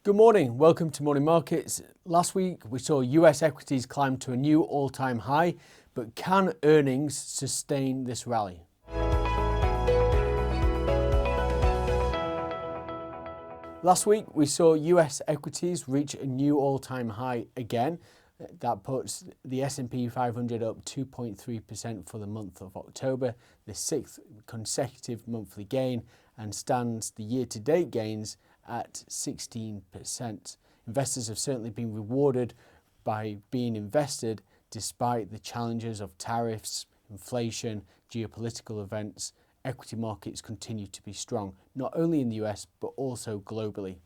Good morning, welcome to Morning Markets. Last week we saw US equities climb to a new all-time high, but can earnings sustain this rally? Last week we saw US equities reach a new all-time high again. That puts the S&P 500 up 2.3% for the month of October, the sixth consecutive monthly gain, and stands the year-to-date gains at 16%. Investors have certainly been rewarded by being invested despite the challenges of tariffs, inflation, geopolitical events. Equity markets continue to be strong, not only in the US, but also globally.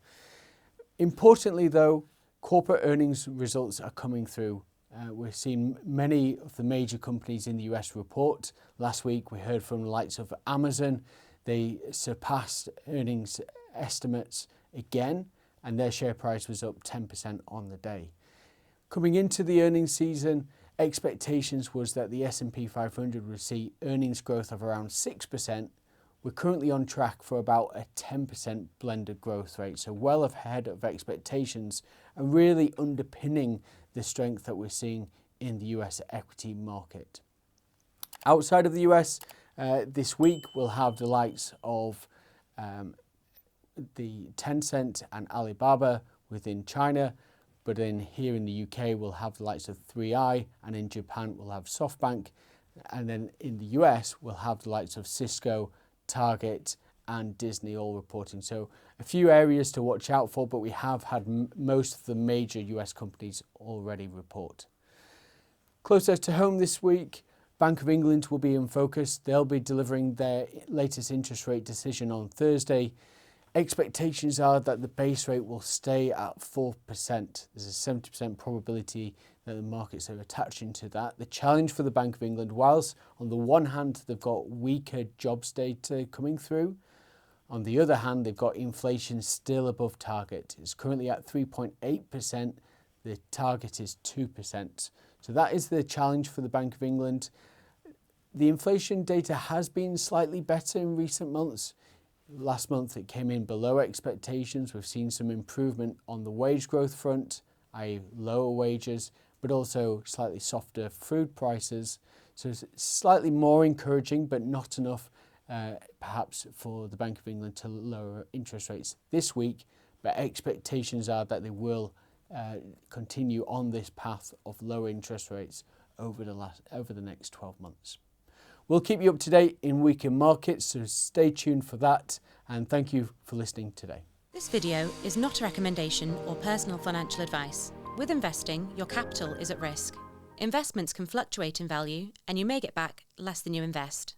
Importantly though, corporate earnings results are coming through. We're seeing many of the major companies in the US report. Last week we heard from the likes of Amazon. They surpassed earnings estimates again, and their share price was up 10% on the day. Coming into the earnings season, expectations was that the S&P 500 would see earnings growth of around 6%. We're currently on track for about a 10% blended growth rate, so well ahead of expectations and really underpinning the strength that we're seeing in the US equity market. Outside of the US, this week we'll have the likes of the Tencent and Alibaba within China, but then here in the UK we'll have the likes of 3i, and in Japan we'll have SoftBank, and then in the US we'll have the likes of Cisco, Target and Disney all reporting. So a few areas to watch out for, but we have had most of the major US companies already report. Closer to home this week, Bank of England will be in focus. They'll be delivering their latest interest rate decision on Thursday. Expectations are that the base rate will stay at 4%. There's a 70% probability that the markets are attaching to that. The challenge for the Bank of England, whilst on the one hand they've got weaker jobs data coming through, on the other hand they've got inflation still above target. It's currently at 3.8%. The target is 2%. So that is the challenge for the Bank of England. The inflation data has been slightly better in recent months. Last month it came in below expectations. We've seen some improvement on the wage growth front, i.e. lower wages, but also slightly softer food prices. So it's slightly more encouraging, but not enough perhaps for the Bank of England to lower interest rates this week. But expectations are that they will continue on this path of lower interest rates over the next 12 months. We'll keep you up to date in weekend markets, so stay tuned for that, and thank you for listening today. This video is not a recommendation or personal financial advice. With investing, your capital is at risk. Investments can fluctuate in value, and you may get back less than you invest.